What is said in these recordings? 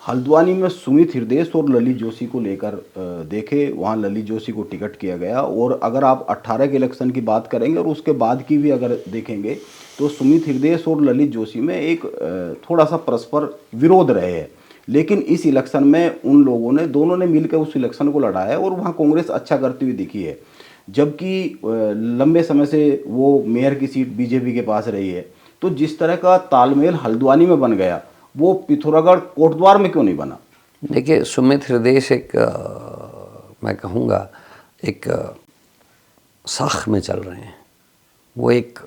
हल्द्वानी में सुमित हृदयेश और ललित जोशी को लेकर देखे, वहाँ ललित जोशी को टिकट किया गया। और अगर आप 18 के इलेक्शन की बात करेंगे और उसके बाद की भी अगर देखेंगे तो सुमित हृदयेश और ललित जोशी में एक थोड़ा सा परस्पर विरोध रहे हैं। लेकिन इस इलेक्शन में उन लोगों ने दोनों ने मिलकर उस इलेक्शन को लड़ा है और वहाँ कांग्रेस अच्छा करती हुई दिखी है। जबकि लंबे समय से वो मेयर की सीट बीजेपी के पास रही है। तो जिस तरह का तालमेल हल्द्वानी में बन गया, वो पिथौरागढ़ कोटद्वार में क्यों नहीं बना? देखिए, सुमित हृदयेश एक मैं कहूँगा एक साख में चल रहे हैं। वो एक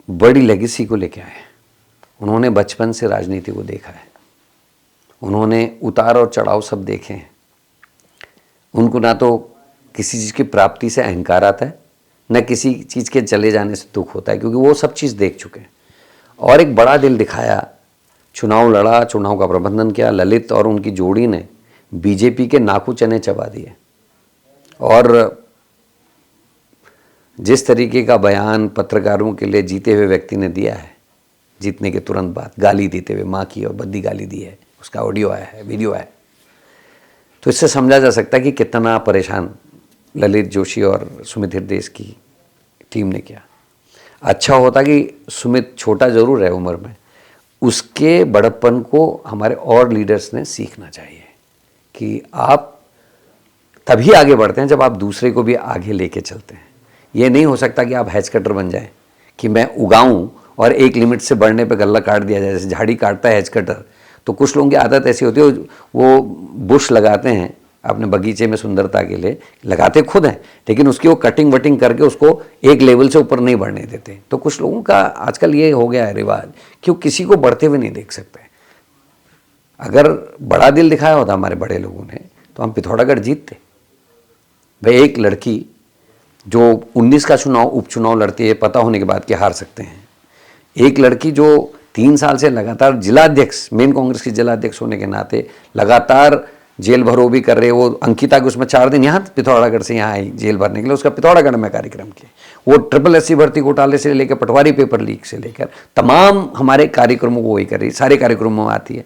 बड़ी लेगेसी को लेके आए। उन्होंने बचपन से राजनीति को देखा है, उन्होंने उतार और चढ़ाव सब देखे हैं। उनको ना तो किसी चीज़ की प्राप्ति से अहंकार आता है, न किसी चीज़ के चले जाने से दुख होता है, क्योंकि वो सब चीज़ देख चुके हैं। और एक बड़ा दिल दिखाया, चुनाव लड़ा, चुनाव का प्रबंधन किया। ललित और उनकी जोड़ी ने बीजेपी के नाकू चने चबा दिए। और जिस तरीके का बयान पत्रकारों के लिए जीते हुए व्यक्ति ने दिया है, जीतने के तुरंत बाद गाली देते हुए, माँ की और बद्दी गाली दी है, उसका ऑडियो आया है, वीडियो आया है। तो इससे समझा जा सकता है कि कितना परेशान ललित जोशी और सुमित हृदयेश की टीम ने किया। अच्छा होता कि सुमित छोटा जरूर है उम्र में, उसके बड़प्पन को हमारे और लीडर्स ने सीखना चाहिए कि आप तभी आगे बढ़ते हैं जब आप दूसरे को भी आगे लेके चलते हैं। ये नहीं हो सकता कि आप हैच कटर बन जाएं कि मैं उगाऊं और एक लिमिट से बढ़ने पे गल्ला काट दिया जाए। जैसे झाड़ी काटता है हैच कटर, तो कुछ लोगों की आदत ऐसी होती है, वो बुश लगाते हैं अपने बगीचे में सुंदरता के लिए, लगाते खुद हैं, लेकिन उसकी वो कटिंग वटिंग करके उसको एक लेवल से ऊपर नहीं बढ़ने देते। तो कुछ लोगों का आजकल ये हो गया है रिवाज कि वो किसी को बढ़ते हुए नहीं देख सकते। अगर बड़ा दिल दिखाया होता हमारे बड़े लोगों ने तो हम पिथौरागढ़ जीतते। भाई, एक लड़की जो 19 का चुनाव उपचुनाव लड़ती है, पता होने के बाद कि हार सकते हैं, एक लड़की जो 3 साल से लगातार जिलाध्यक्ष, मेन कांग्रेस की जिलाध्यक्ष होने के नाते लगातार जेल भरो भी कर रहे, वो अंकिता के उसमें 4 दिन यहाँ पिथौरागढ़ से यहाँ आई जेल भरने के लिए, उसका पिथौरागढ़ में कार्यक्रम किया। वो SSC भर्ती घोटाले से लेकर पटवारी पेपर लीक से लेकर तमाम हमारे कार्यक्रमों को वही कर रही, सारे कार्यक्रमों में आती है।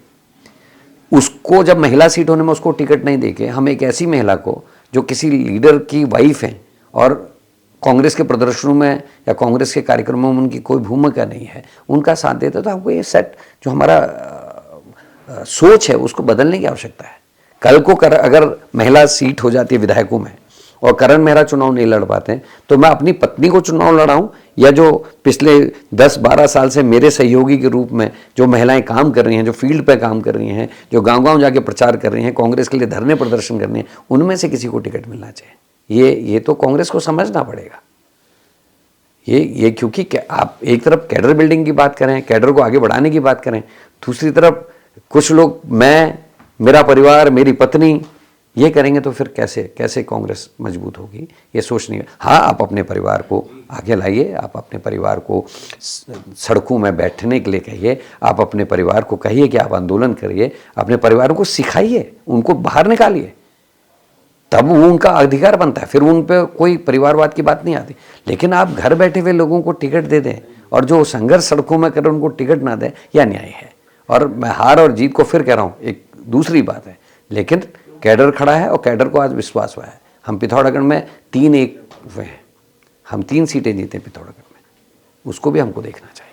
उसको जब महिला सीट होने में उसको टिकट नहीं देके हम एक ऐसी महिला को जो किसी लीडर की वाइफ है और कांग्रेस के प्रदर्शनों में या कांग्रेस के कार्यक्रमों में उनकी कोई भूमिका नहीं है, उनका साथ देता, तो हमको ये सेट जो हमारा सोच है उसको बदलने की आवश्यकता है। कल को अगर महिला सीट हो जाती है विधायकों में और करण मेहरा चुनाव नहीं लड़ पाते हैं, तो मैं अपनी पत्नी को चुनाव लड़ाऊं या जो पिछले 10-12 साल से मेरे सहयोगी के रूप में जो महिलाएं काम कर रही हैं, जो फील्ड पे काम कर रही हैं, जो गांव-गांव जाके प्रचार कर रही हैं, कांग्रेस के लिए धरने प्रदर्शन कर रही हैं, उनमें से किसी को टिकट मिलना चाहिए। ये तो कांग्रेस को समझना पड़ेगा। ये क्योंकि आप एक तरफ कैडर बिल्डिंग की बात करें, कैडर को आगे बढ़ाने की बात करें, दूसरी तरफ कुछ लोग मैं, मेरा परिवार, मेरी पत्नी, ये करेंगे तो फिर कैसे कांग्रेस मजबूत होगी, ये सोचनी है। हाँ, आप अपने परिवार को आगे लाइए, आप अपने परिवार को सड़कों में बैठने के लिए कहिए, आप अपने परिवार को कहिए कि आप आंदोलन करिए, अपने परिवारों को सिखाइए, उनको बाहर निकालिए, तब वो उनका अधिकार बनता है। फिर उन पे कोई परिवारवाद की बात नहीं आती। लेकिन आप घर बैठे हुए लोगों को टिकट दे दें और जो संघर्ष सड़कों में करें उनको टिकट ना दें, यह अन्याय है। और मैं हार और जीत को फिर कह रहा हूँ, एक दूसरी बात है, लेकिन कैडर खड़ा है और कैडर को आज विश्वास हुआ है। हम पिथौरागढ़ में 3-1 हुए हैं, हम 3 सीटें जीते पिथौरागढ़ में, उसको भी हमको देखना चाहिए।